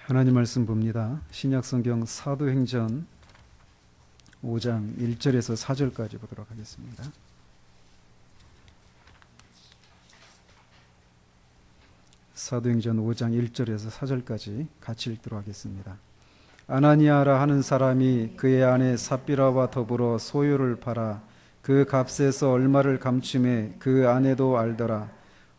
하나님 말씀 봅니다. 신약성경 사도행전 5장 1절에서 4절까지 보도록 하겠습니다. 사도행전 5장 1절에서 4절까지 같이 읽도록 하겠습니다. 아나니아라 하는 사람이 그의 아내 삽비라와 더불어 소유를 팔아 그 값에서 얼마를 감춤해 그 아내도 알더라.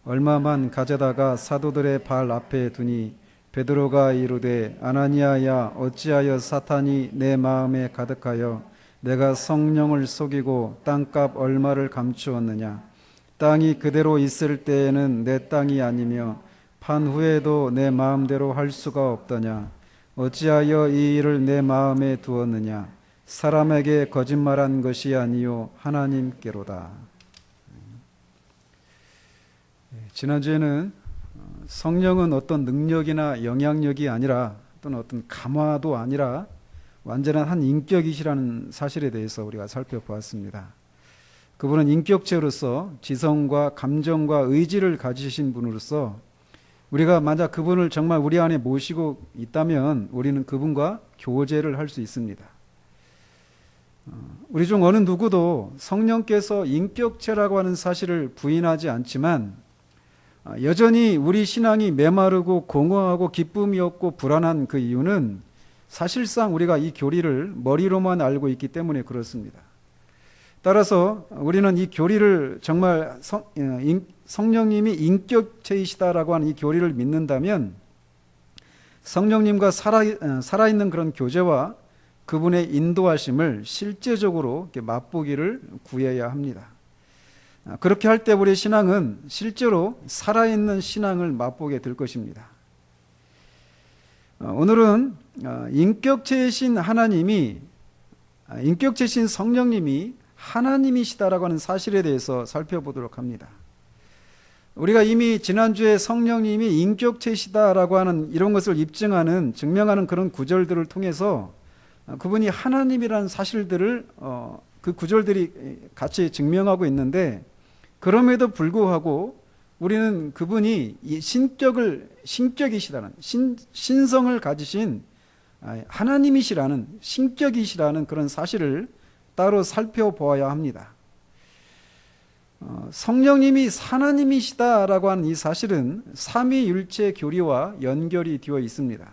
얼마만 가져다가 사도들의 발 앞에 두니 베드로가 이르되 아나니아야 어찌하여 사탄이 내 마음에 가득하여 내가 성령을 속이고 땅값 얼마를 감추었느냐. 땅이 그대로 있을 때에는 내 땅이 아니며 판 후에도 내 마음대로 할 수가 없더냐. 어찌하여 이 일을 내 마음에 두었느냐. 사람에게 거짓말한 것이 아니요 하나님께로다. 지난주에는 성령은 어떤 능력이나 영향력이 아니라 또는 어떤 감화도 아니라 완전한 한 인격이시라는 사실에 대해서 우리가 살펴보았습니다. 그분은 인격체로서 지성과 감정과 의지를 가지신 분으로서 우리가 만약 그분을 정말 우리 안에 모시고 있다면 우리는 그분과 교제를 할 수 있습니다. 우리 중 어느 누구도 성령께서 인격체라고 하는 사실을 부인하지 않지만 여전히 우리 신앙이 메마르고 공허하고 기쁨이 없고 불안한 그 이유는 사실상 우리가 이 교리를 머리로만 알고 있기 때문에 그렇습니다. 따라서 우리는 이 교리를 정말 성령님이 인격체이시다라고 하는 이 교리를 믿는다면 성령님과 살아있는 그런 교제와 그분의 인도하심을 실제적으로 맛보기를 구해야 합니다. 그렇게 할 때 우리의 신앙은 실제로 살아있는 신앙을 맛보게 될 것입니다. 오늘은 인격체이신 하나님이, 인격체이신 성령님이 하나님이시다라고 하는 사실에 대해서 살펴보도록 합니다. 우리가 이미 지난주에 성령님이 인격체이시다라고 하는 이런 것을 증명하는 그런 구절들을 통해서 그분이 하나님이라는 사실들을 그 구절들이 같이 증명하고 있는데, 그럼에도 불구하고 우리는 그분이 이 신격이시라는 신성을 가지신 하나님이시라는 신격이시라는 그런 사실을 따로 살펴보아야 합니다. 성령님이 하나님이시다라고 하는 이 사실은 삼위일체 교리와 연결이 되어 있습니다.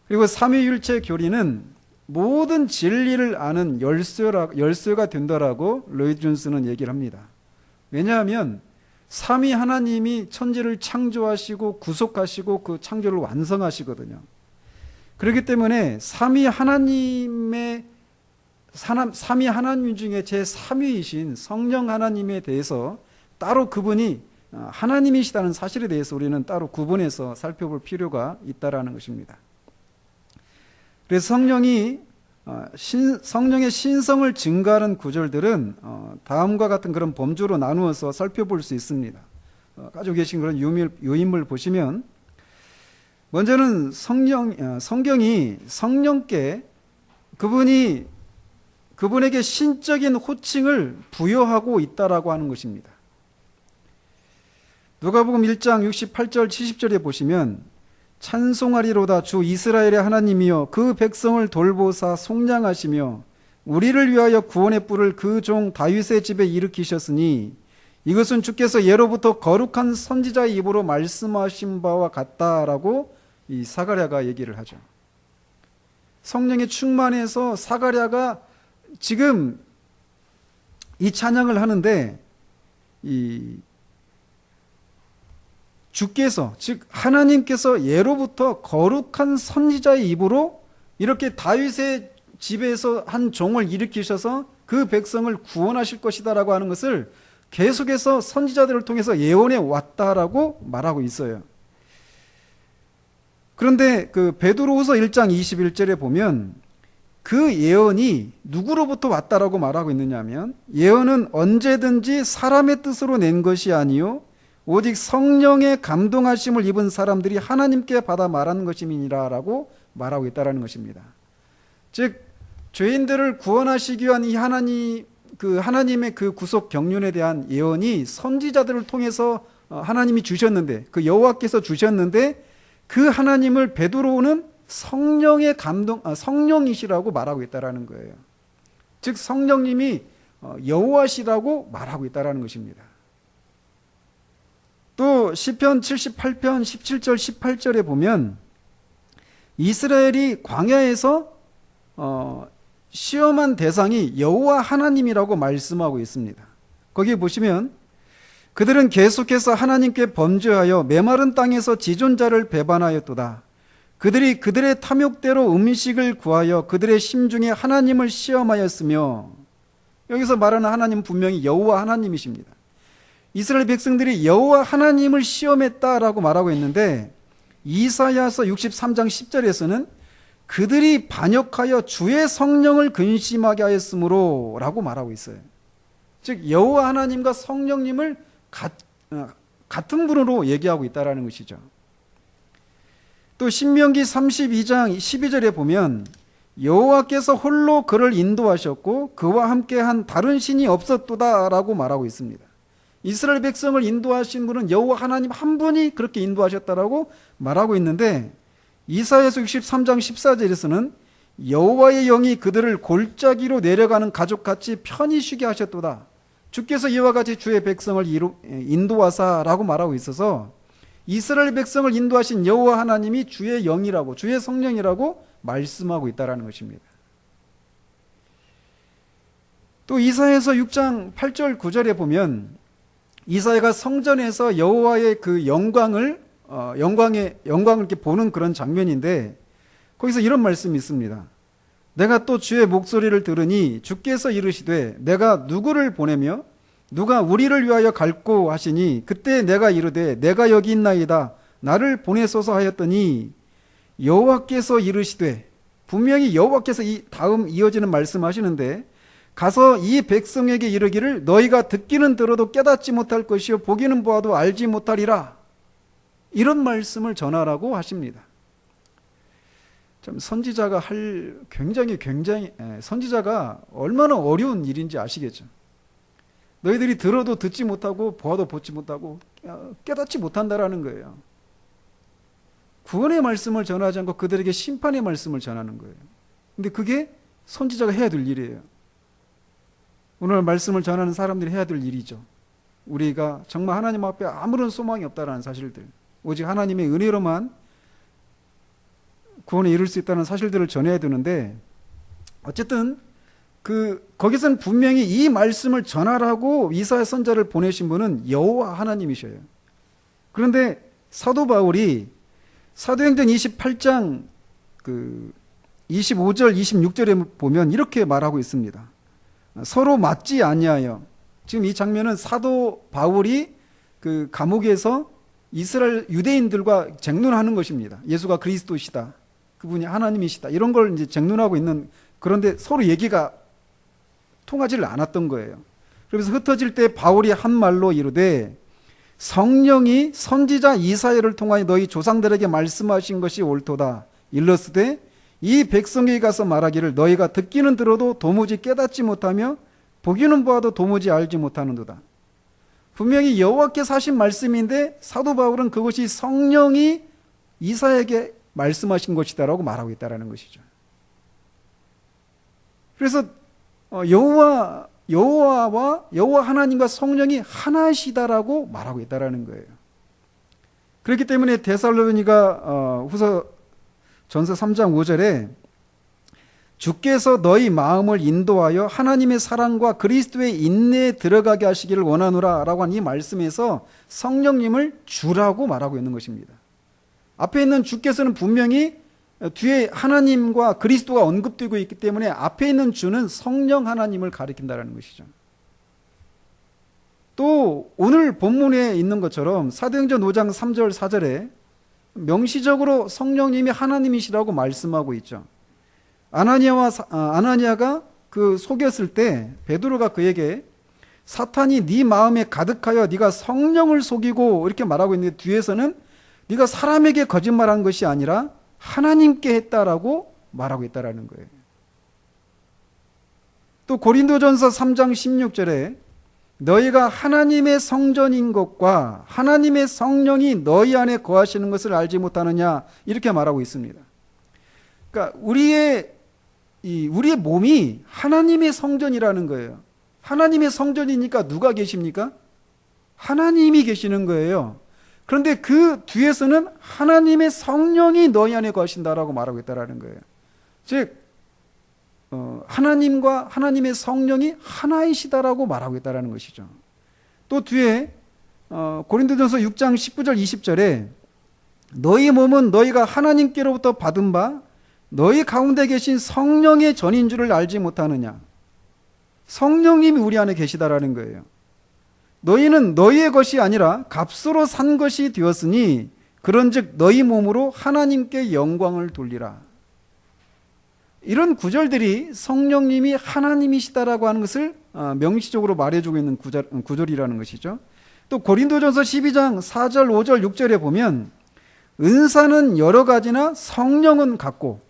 그리고 삼위일체 교리는 모든 진리를 아는 열쇠가 된다라고 로이드 존스는 얘기를 합니다. 왜냐하면 삼위 하나님이 천지를 창조하시고 구속하시고 그 창조를 완성하시거든요. 그렇기 때문에 삼위 하나님 중에 제3위이신 성령 하나님에 대해서 따로 그분이 하나님이시다는 사실에 대해서 우리는 따로 구분해서 살펴볼 필요가 있다라는 것입니다. 그래서 성령의 신성을 증가하는 구절들은 다음과 같은 그런 범주로 나누어서 살펴볼 수 있습니다. 가지고 계신 그런 유인물 보시면, 먼저는 성경이 성령께 그분에게 신적인 호칭을 부여하고 있다라고 하는 것입니다. 누가복음 1장 68절 70절에 보시면 찬송하리로다 주 이스라엘의 하나님이여 그 백성을 돌보사 속량하시며 우리를 위하여 구원의 뿔을 그 종 다윗의 집에 일으키셨으니 이것은 주께서 예로부터 거룩한 선지자의 입으로 말씀하신 바와 같다라고 이 사가랴가 얘기를 하죠. 성령의 충만해서 사가랴가 지금 이 찬양을 하는데 주께서, 즉 하나님께서 예로부터 거룩한 선지자의 입으로 이렇게 다윗의 집에서 한 종을 일으키셔서 그 백성을 구원하실 것이다라고 하는 것을 계속해서 선지자들을 통해서 예언해 왔다라고 말하고 있어요. 그런데 그 베드로후서 1장 21절에 보면 그 예언이 누구로부터 왔다라고 말하고 있느냐면, 예언은 언제든지 사람의 뜻으로 낸 것이 아니요 오직 성령의 감동하심을 입은 사람들이 하나님께 받아 말하는 것임이니라라고 말하고 있다라는 것입니다. 즉 죄인들을 구원하시기 위한 이 하나님의 그 구속 경륜에 대한 예언이 선지자들을 통해서 하나님이 주셨는데, 그 여호와께서 주셨는데 그 하나님을 베드로는 성령이시라고 말하고 있다라는 거예요. 즉 성령님이 여호와시라고 말하고 있다라는 것입니다. 또 시편 78편 17절 18절에 보면 이스라엘이 광야에서 시험한 대상이 여호와 하나님이라고 말씀하고 있습니다. 거기에 보시면 그들은 계속해서 하나님께 범죄하여 메마른 땅에서 지존자를 배반하였도다. 그들이 그들의 탐욕대로 음식을 구하여 그들의 심중에 하나님을 시험하였으며, 여기서 말하는 하나님은 분명히 여호와 하나님이십니다. 이스라엘 백성들이 여호와 하나님을 시험했다라고 말하고 있는데 이사야서 63장 10절에서는 그들이 반역하여 주의 성령을 근심하게 하였으므로 라고 말하고 있어요. 즉 여호와 하나님과 성령님을 같은 분으로 얘기하고 있다는 것이죠. 또 신명기 32장 12절에 보면 여호와께서 홀로 그를 인도하셨고 그와 함께한 다른 신이 없었도다 라고 말하고 있습니다. 이스라엘 백성을 인도하신 분은 여호와 하나님 한 분이 그렇게 인도하셨다라고 말하고 있는데 이사야서 63장 14절에서는 여호와의 영이 그들을 골짜기로 내려가는 가족같이 편히 쉬게 하셨도다. 주께서 이와 같이 주의 백성을 인도하사라고 말하고 있어서 이스라엘 백성을 인도하신 여호와 하나님이 주의 영이라고, 주의 성령이라고 말씀하고 있다는 것입니다. 또 이사야서 6장 8절 9절에 보면 이사야가 성전에서 여호와의 그 영광을 이렇게 보는 그런 장면인데 거기서 이런 말씀이 있습니다. 내가 또 주의 목소리를 들으니 주께서 이르시되 내가 누구를 보내며 누가 우리를 위하여 갈고 하시니 그때 내가 이르되 내가 여기 있나이다 나를 보내소서 하였더니 여호와께서 이르시되, 분명히 여호와께서 이 다음 이어지는 말씀하시는데 가서 이 백성에게 이르기를 너희가 듣기는 들어도 깨닫지 못할 것이요 보기는 보아도 알지 못하리라, 이런 말씀을 전하라고 하십니다. 참 선지자가 선지자가 얼마나 어려운 일인지 아시겠죠? 너희들이 들어도 듣지 못하고 보아도 보지 못하고 깨닫지 못한다라는 거예요. 구원의 말씀을 전하지 않고 그들에게 심판의 말씀을 전하는 거예요. 근데 그게 선지자가 해야 될 일이에요. 오늘 말씀을 전하는 사람들이 해야 될 일이죠. 우리가 정말 하나님 앞에 아무런 소망이 없다라는 사실들, 오직 하나님의 은혜로만 구원에 이룰 수 있다는 사실들을 전해야 되는데, 어쨌든 거기서는 분명히 이 말씀을 전하라고 이사야 선지자를 보내신 분은 여호와 하나님이셔요. 그런데 사도 바울이 사도행전 28장 25절 26절에 보면 이렇게 말하고 있습니다. 서로 맞지 아니하여, 지금 이 장면은 사도 바울이 그 감옥에서 이스라엘 유대인들과 쟁론하는 것입니다. 예수가 그리스도시다, 그분이 하나님이시다, 이런 걸 이제 쟁론하고 있는, 그런데 서로 얘기가 통하지를 않았던 거예요. 그래서 흩어질 때 바울이 한 말로 이르되 성령이 선지자 이사야를 통하여 너희 조상들에게 말씀하신 것이 옳도다. 일러스되 이 백성에게 가서 말하기를 너희가 듣기는 들어도 도무지 깨닫지 못하며 보기는 보아도 도무지 알지 못하는도다. 분명히 여호와께서 하신 말씀인데 사도 바울은 그것이 성령이 이사야에게 말씀하신 것이다라고 말하고 있다는 것이죠. 그래서 여호와 하나님과 성령이 하나시다라고 말하고 있다라는 거예요. 그렇기 때문에 데살로니가 후서 전서 3장 5절에 주께서 너희 마음을 인도하여 하나님의 사랑과 그리스도의 인내에 들어가게 하시기를 원하노라 라고 한 이 말씀에서 성령님을 주라고 말하고 있는 것입니다. 앞에 있는 주께서는 분명히 뒤에 하나님과 그리스도가 언급되고 있기 때문에 앞에 있는 주는 성령 하나님을 가리킨다는 것이죠. 또 오늘 본문에 있는 것처럼 사도행전 5장 3절 4절에 명시적으로 성령님이 하나님이시라고 말씀하고 있죠. 아나니아가 속였을 때 베드로가 그에게 사탄이 네 마음에 가득하여 네가 성령을 속이고 이렇게 말하고 있는데 뒤에서는 네가 사람에게 거짓말한 것이 아니라 하나님께 했다라고 말하고 있다라는 거예요. 또 고린도전서 3장 16절에 너희가 하나님의 성전인 것과 하나님의 성령이 너희 안에 거하시는 것을 알지 못하느냐, 이렇게 말하고 있습니다. 그러니까 우리의 몸이 하나님의 성전이라는 거예요. 하나님의 성전이니까 누가 계십니까? 하나님이 계시는 거예요. 그런데 그 뒤에서는 하나님의 성령이 너희 안에 거하신다라고 말하고 있다는 거예요. 즉 하나님과 하나님의 성령이 하나이시다라고 말하고 있다는 것이죠. 또 뒤에 고린도전서 6장 19절 20절에 너희 몸은 너희가 하나님께로부터 받은 바 너희 가운데 계신 성령의 전인 줄을 알지 못하느냐. 성령님이 우리 안에 계시다라는 거예요. 너희는 너희의 것이 아니라 값으로 산 것이 되었으니 그런즉 너희 몸으로 하나님께 영광을 돌리라. 이런 구절들이 성령님이 하나님이시다라고 하는 것을 명시적으로 말해주고 있는 구절이라는 것이죠. 또 고린도전서 12장 4절 5절 6절에 보면 은사는 여러 가지나 성령은 같고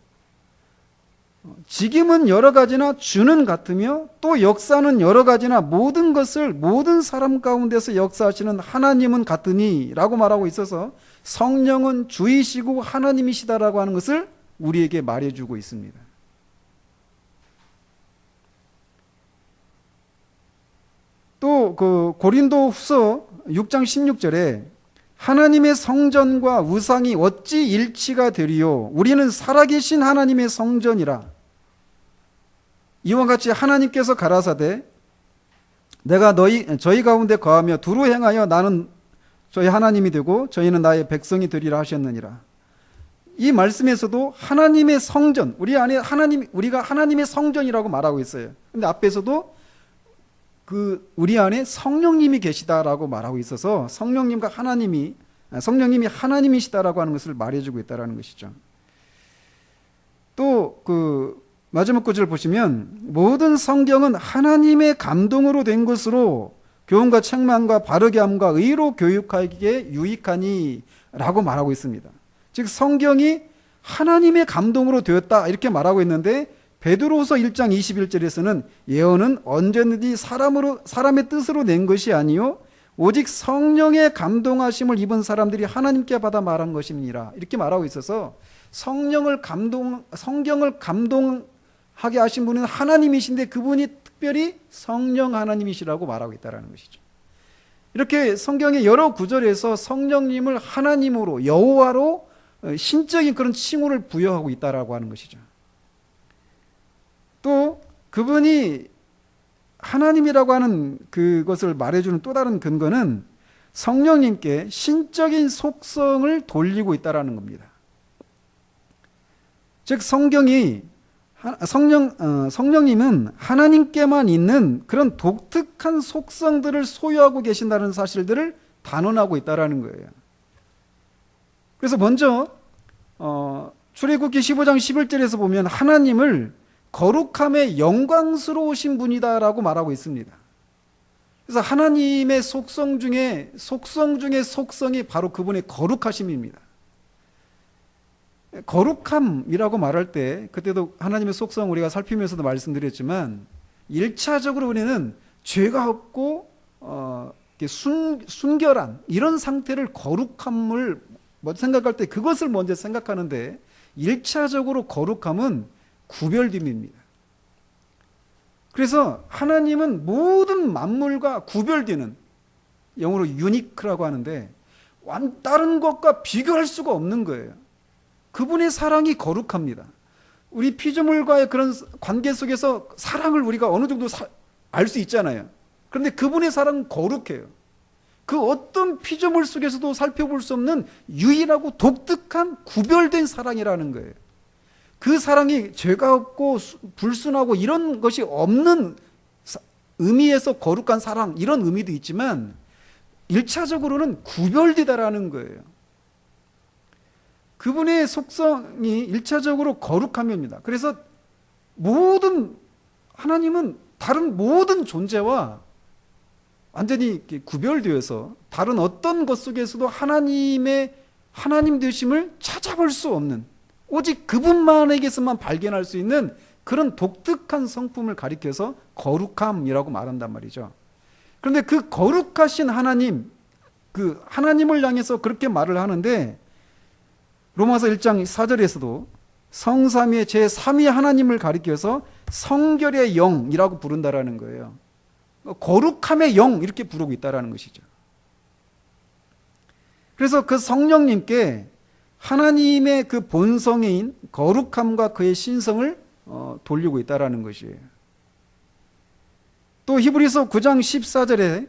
직임은 여러 가지나 주는 같으며 또 역사는 여러 가지나 모든 것을 모든 사람 가운데서 역사하시는 하나님은 같으니 라고 말하고 있어서 성령은 주이시고 하나님이시다라고 하는 것을 우리에게 말해주고 있습니다. 또 그 고린도후서 6장 16절에 하나님의 성전과 우상이 어찌 일치가 되리요? 우리는 살아계신 하나님의 성전이라. 이와 같이 하나님께서 가라사대 내가 저희 가운데 거하며 두루 행하여 나는 저희 하나님이 되고 저희는 나의 백성이 되리라 하셨느니라. 이 말씀에서도 하나님의 성전, 우리가 하나님의 성전이라고 말하고 있어요. 근데 앞에서도 우리 안에 성령님이 계시다라고 말하고 있어서 성령님이 하나님이시다라고 하는 것을 말해주고 있다라는 것이죠. 또 마지막 구절 보시면 모든 성경은 하나님의 감동으로 된 것으로 교훈과 책망과 바르게 함과 의로 교육하기에 유익하니 라고 말하고 있습니다. 즉 성경이 하나님의 감동으로 되었다 이렇게 말하고 있는데 베드로후서 1장 21절에서는 예언은 언제든지 사람의 뜻으로 낸 것이 아니요 오직 성령의 감동하심을 입은 사람들이 하나님께 받아 말한 것입니다. 이렇게 말하고 있어서 성경을 감동하게 하신 분은 하나님이신데 그분이 특별히 성령 하나님이시라고 말하고 있다는 것이죠. 이렇게 성경의 여러 구절에서 성령님을 하나님으로 여호와로 신적인 그런 칭호를 부여하고 있다라고 하는 것이죠. 또 그분이 하나님이라고 하는 그것을 말해주는 또 다른 근거는 성령님께 신적인 속성을 돌리고 있다라는 겁니다. 즉 성령님은 하나님께만 있는 그런 독특한 속성들을 소유하고 계신다는 사실들을 단언하고 있다라는 거예요. 그래서 먼저 출애굽기 15장 11절에서 보면 하나님을 거룩함에 영광스러우신 분이다라고 말하고 있습니다. 그래서 하나님의 속성 중에 속성이 바로 그분의 거룩하심입니다. 거룩함이라고 말할 때 그때도 하나님의 속성 우리가 살피면서도 말씀드렸지만 1차적으로 우리는 죄가 없고 순결한 이런 상태를 거룩함을 생각할 때 그것을 먼저 생각하는데 1차적으로 거룩함은 구별됨입니다. 그래서 하나님은 모든 만물과 구별되는 영어로 유니크라고 하는데 다른 것과 비교할 수가 없는 거예요. 그분의 사랑이 거룩합니다. 우리 피조물과의 그런 관계 속에서 사랑을 우리가 어느 정도 알 수 있잖아요. 그런데 그분의 사랑은 거룩해요. 그 어떤 피조물 속에서도 살펴볼 수 없는 유일하고 독특한 구별된 사랑이라는 거예요. 그 사랑이 죄가 없고 불순하고 이런 것이 없는 의미에서 거룩한 사랑 이런 의미도 있지만 1차적으로는 구별되다라는 거예요. 그분의 속성이 1차적으로 거룩함입니다. 그래서 하나님은 다른 모든 존재와 완전히 구별되어서 다른 어떤 것 속에서도 하나님 되심을 찾아볼 수 없는 오직 그분만에게서만 발견할 수 있는 그런 독특한 성품을 가리켜서 거룩함이라고 말한단 말이죠. 그런데 그 거룩하신 하나님, 그 하나님을 향해서 그렇게 말을 하는데 로마서 1장 4절에서도 성삼위의 제3위 하나님을 가리켜서 성결의 영이라고 부른다라는 거예요. 거룩함의 영 이렇게 부르고 있다라는 것이죠. 그래서 그 성령님께 하나님의 그 본성인 거룩함과 그의 신성을 돌리고 있다라는 것이에요. 또 히브리서 9장 14절에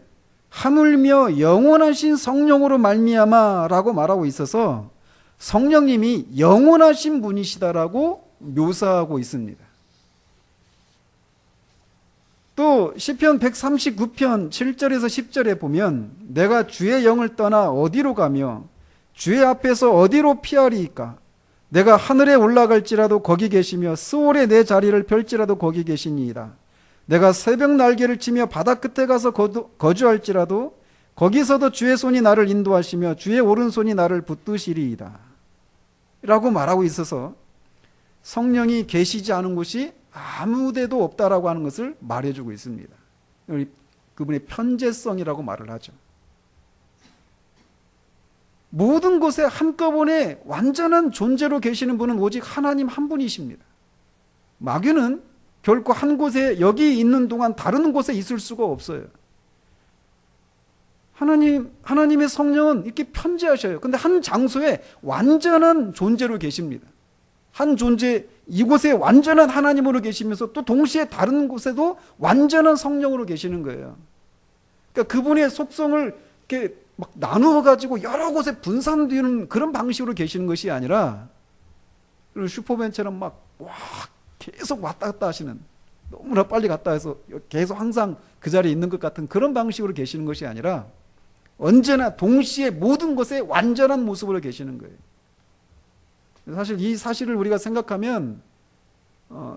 하물며 영원하신 성령으로 말미암아라고 말하고 있어서 성령님이 영원하신 분이시다라고 묘사하고 있습니다. 또 시편 139편 7절에서 10절에 보면 내가 주의 영을 떠나 어디로 가며 주의 앞에서 어디로 피하리이까? 내가 하늘에 올라갈지라도 거기 계시며 스올에 내 자리를 펼지라도 거기 계시니이다. 내가 새벽 날개를 치며 바다 끝에 가서 거주할지라도 거기서도 주의 손이 나를 인도하시며 주의 오른손이 나를 붙드시리이다. 라고 말하고 있어서 성령이 계시지 않은 곳이 아무 데도 없다라고 하는 것을 말해주고 있습니다. 그분의 편재성이라고 말을 하죠. 모든 곳에 한꺼번에 완전한 존재로 계시는 분은 오직 하나님 한 분이십니다. 마귀는 결코 한 곳에 여기 있는 동안 다른 곳에 있을 수가 없어요. 하나님의 성령은 이렇게 편재하셔요. 근데 한 장소에 완전한 존재로 계십니다. 한 존재, 이곳에 완전한 하나님으로 계시면서 또 동시에 다른 곳에도 완전한 성령으로 계시는 거예요. 그러니까 그분의 속성을 이렇게 막 나누어 가지고 여러 곳에 분산되는 그런 방식으로 계시는 것이 아니라 슈퍼맨처럼 막 계속 왔다 갔다 하시는, 너무나 빨리 갔다 해서 계속 항상 그 자리에 있는 것 같은 그런 방식으로 계시는 것이 아니라 언제나 동시에 모든 곳에 완전한 모습으로 계시는 거예요. 사실 이 사실을 우리가 생각하면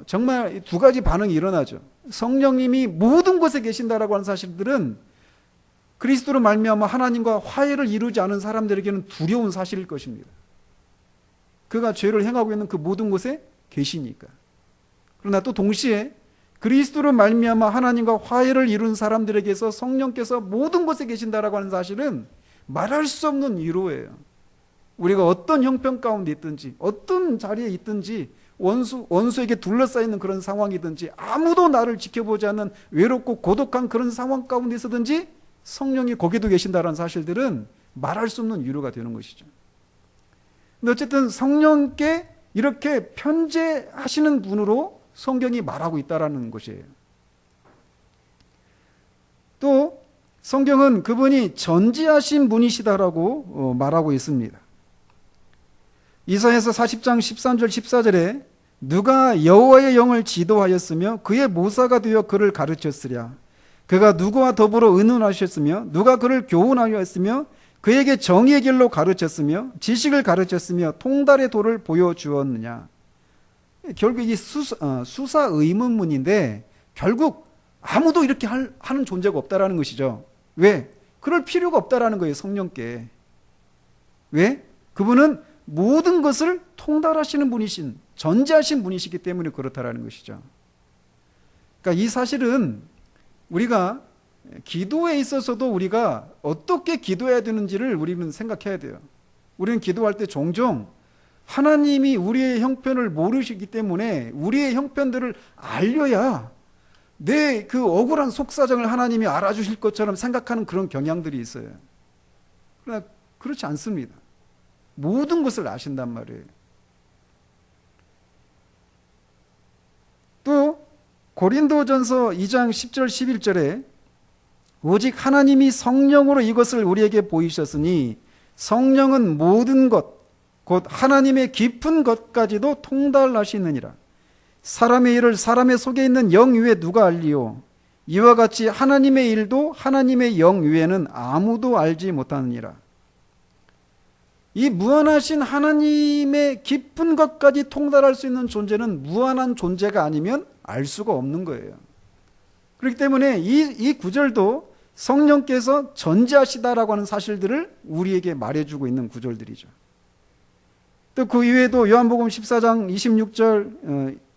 정말 두 가지 반응이 일어나죠. 성령님이 모든 곳에 계신다라고 하는 사실들은 그리스도로 말미암아 하나님과 화해를 이루지 않은 사람들에게는 두려운 사실일 것입니다. 그가 죄를 행하고 있는 그 모든 곳에 계시니까. 그러나 또 동시에 그리스도로 말미암아 하나님과 화해를 이룬 사람들에게서 성령께서 모든 곳에 계신다라고 하는 사실은 말할 수 없는 위로예요. 우리가 어떤 형편 가운데 있든지 어떤 자리에 있든지 원수에게 둘러싸이는 그런 상황이든지 아무도 나를 지켜보지 않는 외롭고 고독한 그런 상황 가운데 있어든지 성령이 거기도 계신다라는 사실들은 말할 수 없는 위로가 되는 것이죠. 근데 어쨌든 성령께 이렇게 편재하시는 분으로 성경이 말하고 있다라는 것이에요. 또 성경은 그분이 전지하신 분이시다라고 말하고 있습니다. 이사야서 40장 13절 14절에 누가 여호와의 영을 지도하였으며 그의 모사가 되어 그를 가르쳤으랴. 그가 누구와 더불어 의논하셨으며 누가 그를 교훈하였으며 그에게 정의의 길로 가르쳤으며 지식을 가르쳤으며 통달의 도를 보여주었느냐. 결국 이 수사 의문문인데 결국 아무도 이렇게 하는 존재가 없다라는 것이죠. 왜? 그럴 필요가 없다라는 거예요. 성령께. 왜? 그분은 모든 것을 통달하시는 분이신, 전지하신 분이시기 때문에 그렇다라는 것이죠. 그러니까 이 사실은 우리가 기도에 있어서도 우리가 어떻게 기도해야 되는지를 우리는 생각해야 돼요. 우리는 기도할 때 종종 하나님이 우리의 형편을 모르시기 때문에 우리의 형편들을 알려야 내 그 억울한 속사정을 하나님이 알아주실 것처럼 생각하는 그런 경향들이 있어요. 그러나 그렇지 않습니다. 모든 것을 아신단 말이에요. 또 고린도전서 2장 10절 11절에 오직 하나님이 성령으로 이것을 우리에게 보이셨으니 성령은 모든 것 곧 하나님의 깊은 것까지도 통달하시느니라. 사람의 일을 사람의 속에 있는 영 위에 누가 알리요? 이와 같이 하나님의 일도 하나님의 영 위에는 아무도 알지 못하느니라. 이 무한하신 하나님의 깊은 것까지 통달할 수 있는 존재는 무한한 존재가 아니면 알 수가 없는 거예요. 그렇기 때문에 이 구절도 성령께서 전지하시다라고 하는 사실들을 우리에게 말해주고 있는 구절들이죠. 또 그 이외에도 요한복음 14장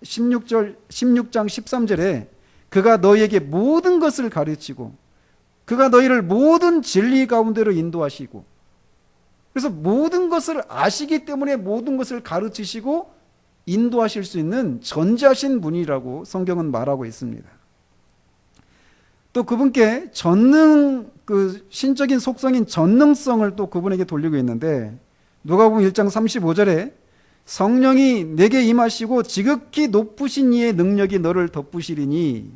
16장 13절에 그가 너희에게 모든 것을 가르치고 그가 너희를 모든 진리 가운데로 인도하시고, 그래서 모든 것을 아시기 때문에 모든 것을 가르치시고 인도하실 수 있는 전지하신 분이라고 성경은 말하고 있습니다. 또 그분께 신적인 속성인 전능성을 또 그분에게 돌리고 있는데, 누가복음 1장 35절에 성령이 내게 임하시고 지극히 높으신 이의 능력이 너를 덮으시리니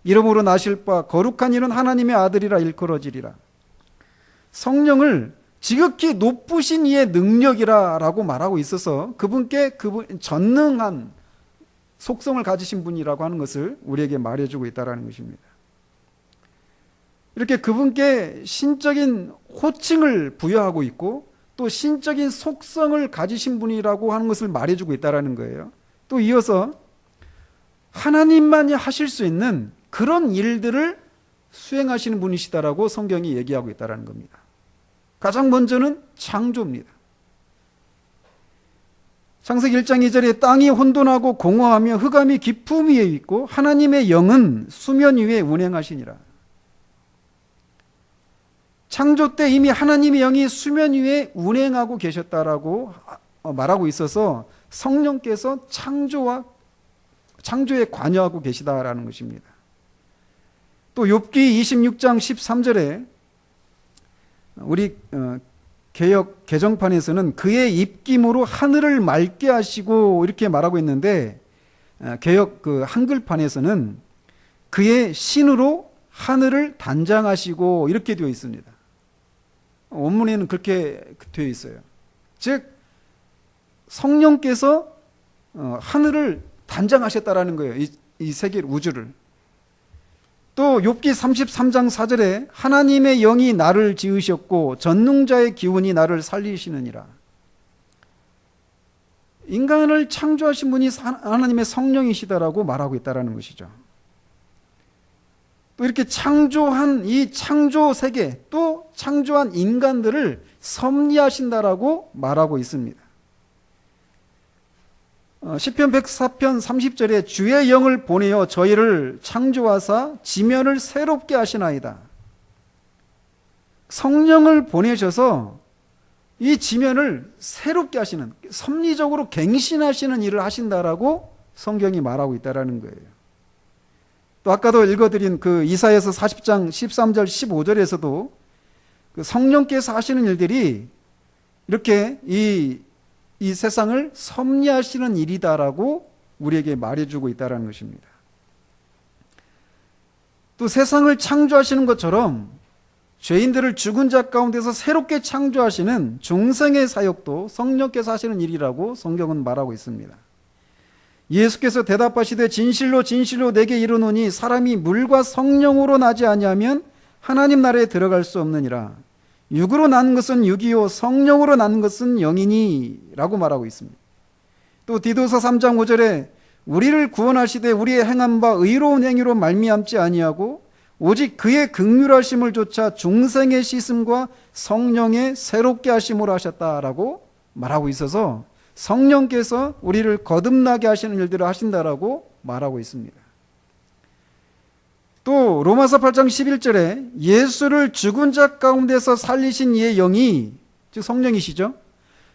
이름으로 나실 바 거룩한 이는 하나님의 아들이라 일컬어지리라. 성령을 지극히 높으신 이의 능력이라고 말하고 있어서 그분께 전능한 속성을 가지신 분이라고 하는 것을 우리에게 말해주고 있다는 것입니다. 이렇게 그분께 신적인 호칭을 부여하고 있고 또 신적인 속성을 가지신 분이라고 하는 것을 말해주고 있다는 거예요. 또 이어서 하나님만이 하실 수 있는 그런 일들을 수행하시는 분이시다라고 성경이 얘기하고 있다는 겁니다. 가장 먼저는 창조입니다. 창세기 1장 2절에 땅이 혼돈하고 공허하며 흑암이 깊음 위에 있고 하나님의 영은 수면 위에 운행하시니라. 창조 때 이미 하나님의 영이 수면 위에 운행하고 계셨다라고 말하고 있어서 성령께서 창조에 관여하고 계시다라는 것입니다. 또 욥기 26장 13절에 우리 개역 개정판에서는 그의 입김으로 하늘을 맑게 하시고 이렇게 말하고 있는데, 개역 한글판에서는 그의 신으로 하늘을 단장하시고 이렇게 되어 있습니다. 원문에는 그렇게 되어 있어요. 즉 성령께서 하늘을 단장하셨다라는 거예요. 이 세계 우주를. 또 욥기 33장 4절에 하나님의 영이 나를 지으셨고 전능자의 기운이 나를 살리시느니라. 인간을 창조하신 분이 하나님의 성령이시다라고 말하고 있다는 것이죠. 또 이렇게 창조한 이 창조 세계, 또 창조한 인간들을 섭리하신다라고 말하고 있습니다. 시편 104편 30절에 주의 영을 보내어 저희를 창조하사 지면을 새롭게 하시나이다. 성령을 보내셔서 이 지면을 새롭게 하시는, 섭리적으로 갱신하시는 일을 하신다라고 성경이 말하고 있다는 거예요. 또 아까도 읽어드린 이사야서 40장 13절 15절에서도 성령께서 하시는 일들이 이렇게 이 세상을 섭리하시는 일이다라고 우리에게 말해주고 있다는 것입니다. 또 세상을 창조하시는 것처럼 죄인들을 죽은 자 가운데서 새롭게 창조하시는 중생의 사역도 성령께서 하시는 일이라고 성경은 말하고 있습니다. 예수께서 대답하시되 진실로 진실로 내게 이르노니 사람이 물과 성령으로 나지 아니하면 하나님 나라에 들어갈 수 없느니라. 육으로 난 것은 육이요 성령으로 난 것은 영이니 라고 말하고 있습니다. 또 디도서 3장 5절에 우리를 구원하시되 우리의 행한 바 의로운 행위로 말미암지 아니하고 오직 그의 긍휼하심을 조차 중생의 씻음과 성령의 새롭게 하심으로 하셨다라고 말하고 있어서 성령께서 우리를 거듭나게 하시는 일들을 하신다라고 말하고 있습니다. 또 로마서 8장 11절에 예수를 죽은 자 가운데서 살리신 이의 영이, 즉 성령이시죠,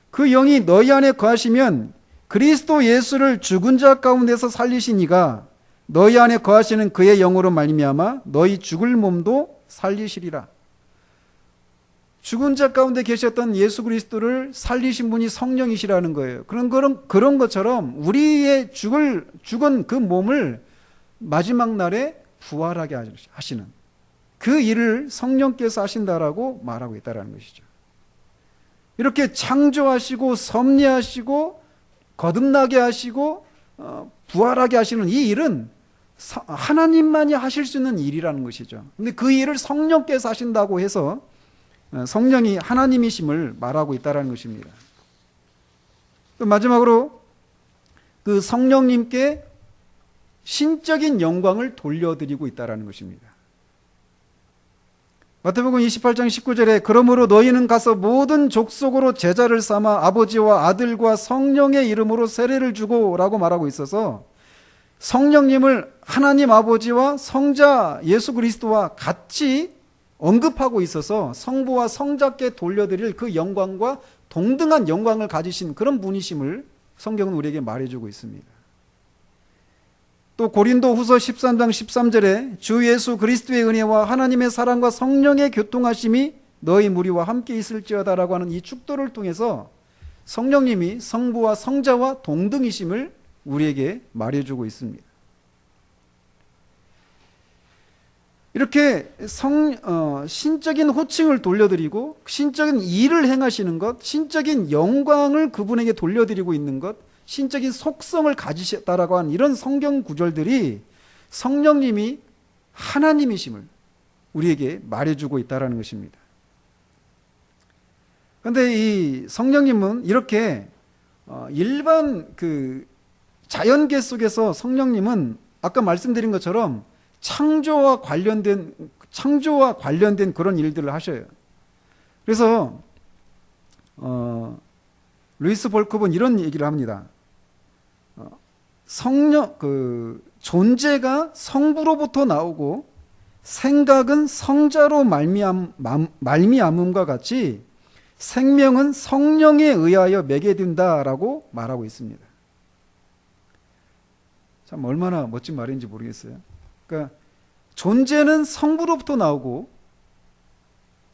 그 영이 너희 안에 거하시면 그리스도 예수를 죽은 자 가운데서 살리신 이가 너희 안에 거하시는 그의 영으로 말미암아 너희 죽을 몸도 살리시리라. 죽은 자 가운데 계셨던 예수 그리스도를 살리신 분이 성령이시라는 거예요. 그런 것처럼 우리의 죽은 그 몸을 마지막 날에 부활하게 하시는 그 일을 성령께서 하신다라고 말하고 있다는 것이죠. 이렇게 창조하시고 섭리하시고 거듭나게 하시고 부활하게 하시는 이 일은 하나님만이 하실 수 있는 일이라는 것이죠. 근데 그 일을 성령께서 하신다고 해서 성령이 하나님이심을 말하고 있다는 것입니다. 또 마지막으로 그 성령님께 신적인 영광을 돌려드리고 있다는 것입니다. 마태복음 28장 19절에 그러므로 너희는 가서 모든 족속으로 제자를 삼아 아버지와 아들과 성령의 이름으로 세례를 주고 라고 말하고 있어서 성령님을 하나님 아버지와 성자 예수 그리스도와 같이 언급하고 있어서 성부와 성자께 돌려드릴 그 영광과 동등한 영광을 가지신 그런 분이심을 성경은 우리에게 말해주고 있습니다. 또 고린도 후서 13장 13절에 주 예수 그리스도의 은혜와 하나님의 사랑과 성령의 교통하심이 너희 무리와 함께 있을지어다라고 하는 이 축도를 통해서 성령님이 성부와 성자와 동등이심을 우리에게 말해주고 있습니다. 이렇게 신적인 호칭을 돌려드리고 신적인 일을 행하시는 것, 신적인 영광을 그분에게 돌려드리고 있는 것, 신적인 속성을 가지셨다라고 하는 이런 성경 구절들이 성령님이 하나님이심을 우리에게 말해주고 있다는 것입니다. 그런데 이 성령님은 이렇게 일반 그 자연계 속에서 성령님은 아까 말씀드린 것처럼 창조와 관련된 그런 일들을 하셔요. 그래서 루이스 볼컵은 이런 얘기를 합니다. 존재가 성부로부터 나오고 생각은 성자로 말미암음과 같이 생명은 성령에 의하여 매개된다라고 말하고 있습니다. 참 얼마나 멋진 말인지 모르겠어요. 그러니까 존재는 성부로부터 나오고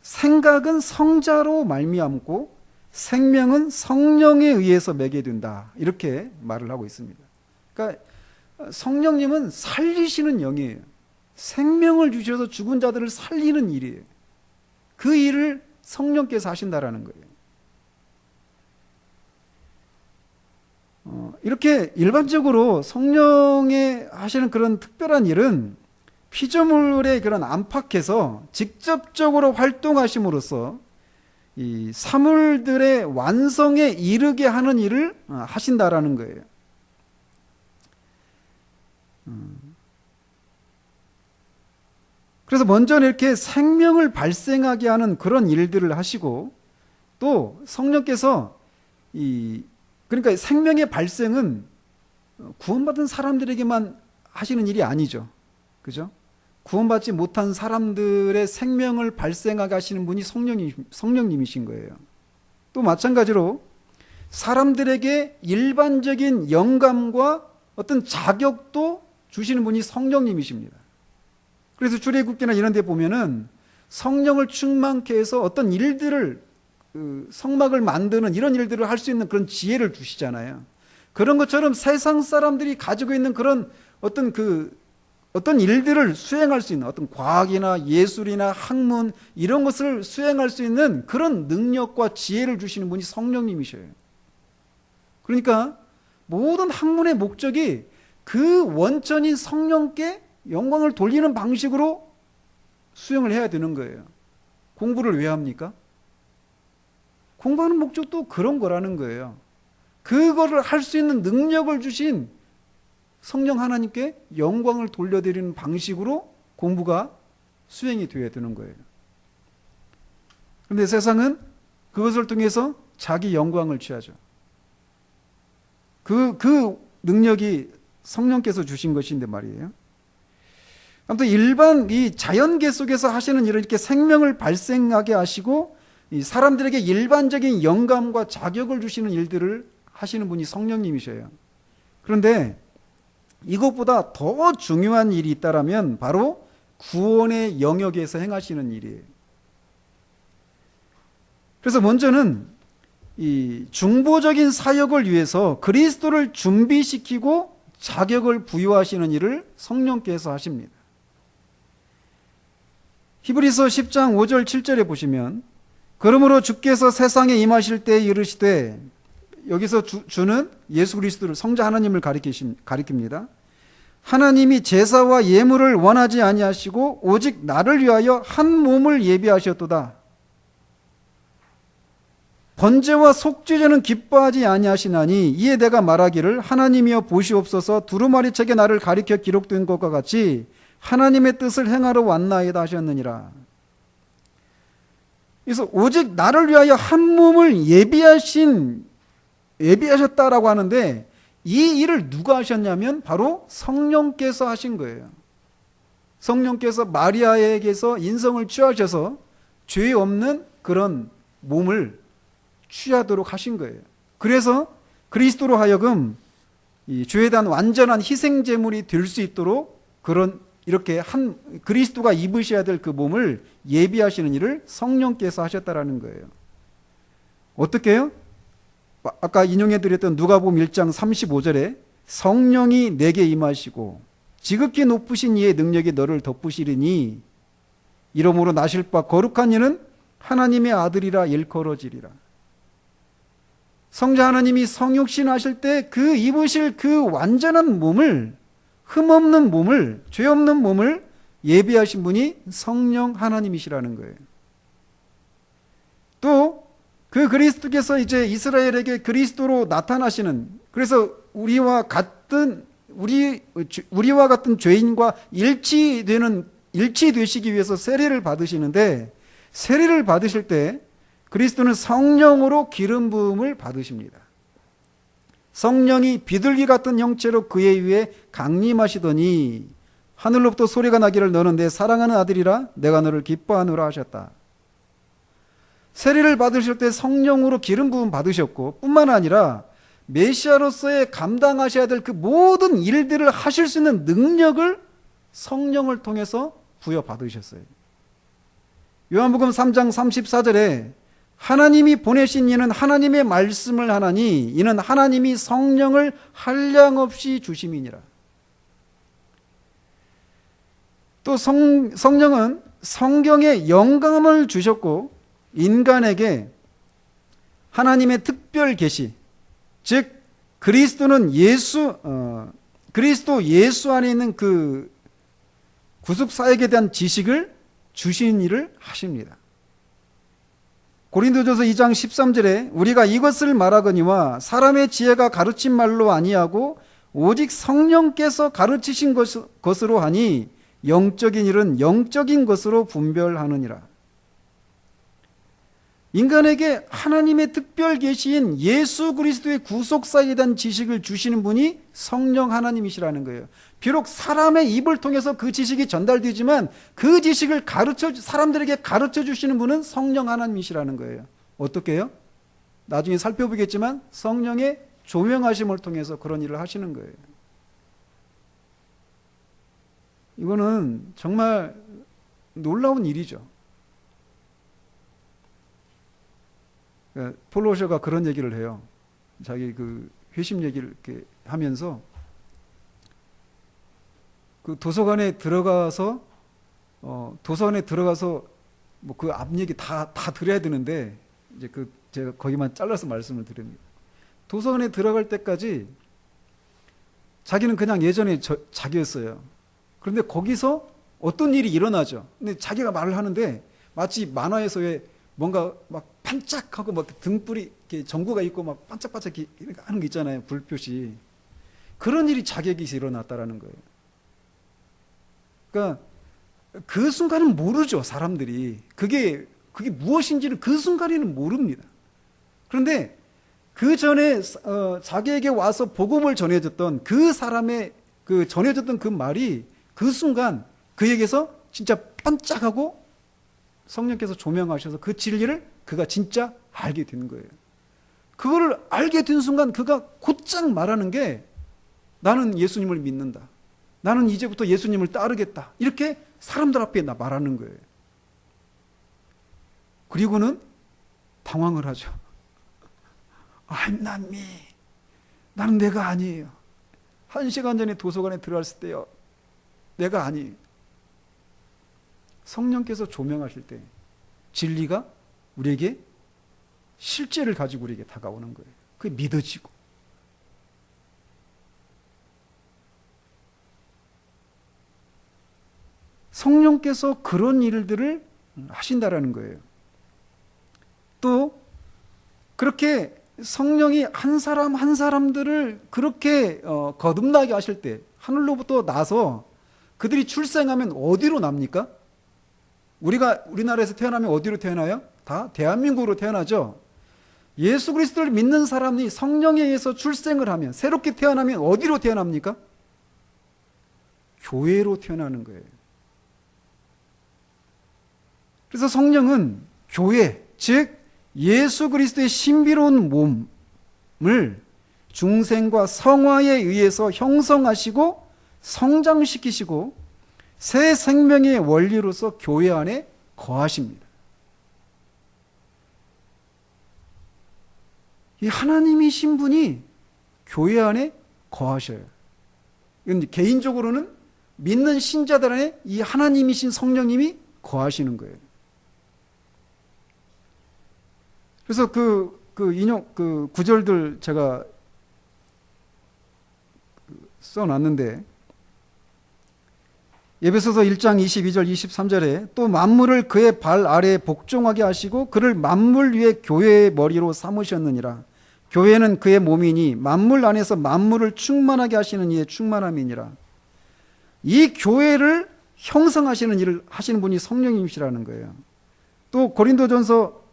생각은 성자로 말미암고 생명은 성령에 의해서 매개된다. 이렇게 말을 하고 있습니다. 그러니까 성령님은 살리시는 영이에요. 생명을 주셔서 죽은 자들을 살리는 일이에요. 그 일을 성령께서 하신다라는 거예요. 이렇게 일반적으로 성령의 하시는 그런 특별한 일은 피조물의 그런 안팎에서 직접적으로 활동하심으로써 이 사물들의 완성에 이르게 하는 일을 하신다라는 거예요. 그래서 먼저 이렇게 생명을 발생하게 하는 그런 일들을 하시고 또 성령께서 그러니까 생명의 발생은 구원받은 사람들에게만 하시는 일이 아니죠. 그죠? 구원받지 못한 사람들의 생명을 발생하게 하시는 분이 성령님이신 거예요. 또 마찬가지로 사람들에게 일반적인 영감과 어떤 자격도 주시는 분이 성령님이십니다. 그래서 출애굽기나 이런 데 보면은 성령을 충만케 해서 어떤 일들을 성막을 만드는 이런 일들을 할 수 있는 그런 지혜를 주시잖아요. 그런 것처럼 세상 사람들이 가지고 있는 그런 어떤 일들을 수행할 수 있는 어떤 과학이나 예술이나 학문 이런 것을 수행할 수 있는 그런 능력과 지혜를 주시는 분이 성령님이셔요. 그러니까 모든 학문의 목적이 그 원천인 성령께 영광을 돌리는 방식으로 수행을 해야 되는 거예요. 공부를 왜 합니까? 공부하는 목적도 그런 거라는 거예요. 그거를 할 수 있는 능력을 주신 성령 하나님께 영광을 돌려드리는 방식으로 공부가 수행이 되어야 되는 거예요. 그런데 세상은 그것을 통해서 자기 영광을 취하죠. 그 능력이 성령께서 주신 것인데 말이에요. 아무튼 일반 이 자연계 속에서 하시는 일을 이렇게 생명을 발생하게 하시고 이 사람들에게 일반적인 영감과 자격을 주시는 일들을 하시는 분이 성령님이셔요. 그런데 이것보다 더 중요한 일이 있다라면 바로 구원의 영역에서 행하시는 일이에요. 그래서 먼저는 이 중보적인 사역을 위해서 그리스도를 준비시키고 자격을 부여하시는 일을 성령께서 하십니다. 히브리서 10장 5절 7절에 보시면 그러므로 주께서 세상에 임하실 때에 이르시되 여기서 주는 예수 그리스도를 성자 하나님을 가리킵니다. 하나님이 제사와 예물을 원하지 아니하시고 오직 나를 위하여 한 몸을 예비하셨도다. 번제와 속죄제는 기뻐하지 아니하시나니 이에 내가 말하기를 하나님이여 보시옵소서 두루마리 책에 나를 가리켜 기록된 것과 같이 하나님의 뜻을 행하러 왔나이다 하셨느니라. 그래서 오직 나를 위하여 한 몸을 예비하셨다라고 하는데 이 일을 누가 하셨냐면 바로 성령께서 하신 거예요. 성령께서 마리아에게서 인성을 취하셔서 죄 없는 그런 몸을 취하도록 하신 거예요. 그래서 그리스도로 하여금 이 죄에 대한 완전한 희생 제물이 될 수 있도록 이렇게 한 그리스도가 입으셔야 될 그 몸을 예비하시는 일을 성령께서 하셨다라는 거예요. 어떻게 해요? 아까 인용해 드렸던 누가복음 1장 35절에 성령이 내게 임하시고 지극히 높으신 이의 능력이 너를 덮으시리니 이러므로 나실 바 거룩한 이는 하나님의 아들이라 일컬어지리라. 성자 하나님이 성육신 하실 때 그 입으실 그 완전한 몸을, 흠없는 몸을, 죄 없는 몸을 예비하신 분이 성령 하나님이시라는 거예요. 또 그 그리스도께서 이제 이스라엘에게 그리스도로 나타나시는, 그래서 우리와 같은 죄인과 일치되시기 위해서 세례를 받으시는데, 세례를 받으실 때 그리스도는 성령으로 기름 부음을 받으십니다. 성령이 비둘기 같은 형체로 그의 위에 강림하시더니 하늘로부터 소리가 나기를 너는 내 사랑하는 아들이라 내가 너를 기뻐하노라 하셨다. 세례를 받으실 때 성령으로 기름 부음 받으셨고, 뿐만 아니라 메시아로서의 감당하셔야 될 그 모든 일들을 하실 수 있는 능력을 성령을 통해서 부여받으셨어요. 요한복음 3장 34절에 하나님이 보내신 이는 하나님의 말씀을 하나니 이는 하나님이 성령을 한량없이 주심이니라. 또 성령은 성경에 영감을 주셨고 인간에게 하나님의 특별 계시, 즉 그리스도 예수 안에 있는 그 구속 사역에 대한 지식을 주신 일을 하십니다. 고린도전서 2장 13절에 우리가 이것을 말하거니와 사람의 지혜가 가르친 말로 아니하고 오직 성령께서 가르치신 것으로 하니 영적인 일은 영적인 것으로 분별하느니라. 인간에게 하나님의 특별 계시인 예수 그리스도의 구속사에 대한 지식을 주시는 분이 성령 하나님이시라는 거예요. 비록 사람의 입을 통해서 그 지식이 전달되지만 그 지식을 사람들에게 가르쳐 주시는 분은 성령 하나님이시라는 거예요. 어떻게 해요? 나중에 살펴보겠지만 성령의 조명하심을 통해서 그런 일을 하시는 거예요. 이거는 정말 놀라운 일이죠. 폴 워셔가 그런 얘기를 해요. 자기 그 회심 얘기를 이렇게 하면서 그 도서관에 들어가서 뭐 그 앞 얘기 다 들어야 되는데 이제 제가 거기만 잘라서 말씀을 드립니다. 도서관에 들어갈 때까지 자기는 그냥 예전에 자기였어요. 그런데 거기서 어떤 일이 일어나죠. 근데 자기가 말을 하는데 마치 만화에서 왜 뭔가 막 반짝하고 막 등불이 이렇게 전구가 있고 막 반짝반짝 하는 게 있잖아요. 불빛이. 그런 일이 자기에게서 일어났다라는 거예요. 그러니까 그 순간은 모르죠, 사람들이. 그게 무엇인지를 그 순간에는 모릅니다. 그런데 그 전에 자기에게 와서 복음을 전해줬던 그 사람의 전해줬던 그 말이 그 순간 그에게서 진짜 반짝하고 성령께서 조명하셔서 그 진리를 그가 진짜 알게 된 거예요. 그거를 알게 된 순간 그가 곧장 말하는 게 나는 예수님을 믿는다. 나는 이제부터 예수님을 따르겠다. 이렇게 사람들 앞에 말하는 거예요. 그리고는 당황을 하죠. I'm not me. 나는 내가 아니에요. 1시간 전에 도서관에 들어갔을 때요. 내가 아니에요. 성령께서 조명하실 때 진리가 우리에게 실제를 가지고 우리에게 다가오는 거예요. 그게 믿어지고. 성령께서 그런 일들을 하신다라는 거예요. 또 그렇게 성령이 한 사람 한 사람들을 그렇게 거듭나게 하실 때 하늘로부터 나서 그들이 출생하면 어디로 납니까? 우리나라에서 태어나면 어디로 태어나요? 다 대한민국으로 태어나죠. 예수 그리스도를 믿는 사람이 성령에 의해서 출생을 하면 새롭게 태어나면 어디로 태어납니까? 교회로 태어나는 거예요. 그래서 성령은 교회, 즉 예수 그리스도의 신비로운 몸을 중생과 성화에 의해서 형성하시고 성장시키시고 새 생명의 원리로서 교회 안에 거하십니다. 이 하나님이신 분이 교회 안에 거하셔요. 이건 개인적으로는 믿는 신자들 안에 이 하나님이신 성령님이 거하시는 거예요. 그래서 그 구절들 제가 써놨는데, 에베소서 1장 22절 23절에 또 만물을 그의 발 아래에 복종하게 하시고 그를 만물 위에 교회의 머리로 삼으셨느니라. 교회는 그의 몸이니 만물 안에서 만물을 충만하게 하시는 이의 충만함이니라. 이 교회를 형성하시는 일을 하시는 분이 성령님이시라는 거예요. 또 에베소서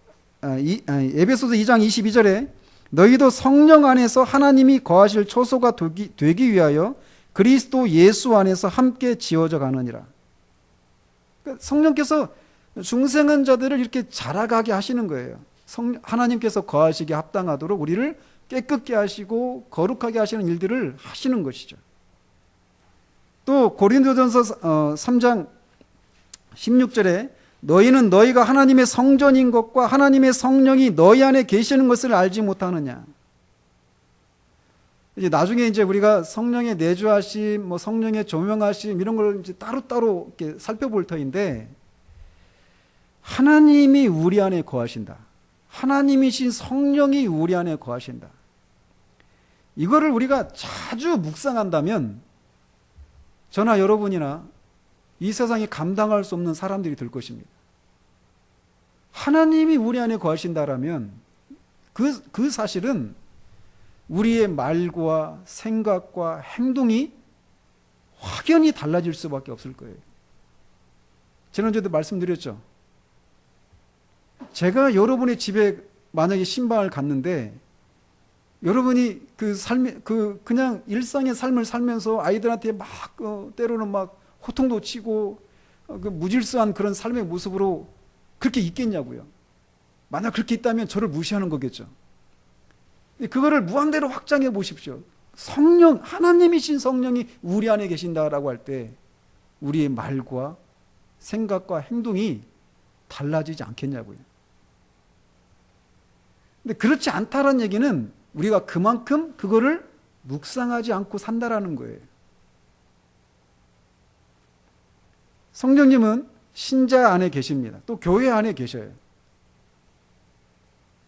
2장 22절에 너희도 성령 안에서 하나님이 거하실 초소가 되기 위하여 그리스도 예수 안에서 함께 지어져 가느니라. 성령께서 중생한 자들을 이렇게 자라가게 하시는 거예요. 하나님께서 거하시기에 합당하도록 우리를 깨끗게 하시고 거룩하게 하시는 일들을 하시는 것이죠. 또 고린도전서 3장 16절에 너희는 너희가 하나님의 성전인 것과 하나님의 성령이 너희 안에 계시는 것을 알지 못하느냐. 이제 나중에 이제 우리가 성령의 내주하심, 성령의 조명하심 이런 걸 이제 따로따로 이렇게 살펴볼 터인데, 하나님이 우리 안에 거하신다. 하나님이신 성령이 우리 안에 거하신다. 이거를 우리가 자주 묵상한다면 저나 여러분이나 이 세상이 감당할 수 없는 사람들이 될 것입니다. 하나님이 우리 안에 거하신다라면 그 사실은 우리의 말과 생각과 행동이 확연히 달라질 수밖에 없을 거예요. 지난주에도 말씀드렸죠. 제가 여러분의 집에 만약에 신방을 갔는데 여러분이 그냥 일상의 삶을 살면서 아이들한테 막 때로는 막 호통도 치고 무질서한 그런 삶의 모습으로 그렇게 있겠냐고요. 만약 그렇게 있다면 저를 무시하는 거겠죠. 그거를 무한대로 확장해 보십시오. 성령, 하나님이신 성령이 우리 안에 계신다라고 할 때 우리의 말과 생각과 행동이 달라지지 않겠냐고요. 근데 그렇지 않다는 얘기는 우리가 그만큼 그거를 묵상하지 않고 산다라는 거예요. 성령님은 신자 안에 계십니다. 또 교회 안에 계셔요.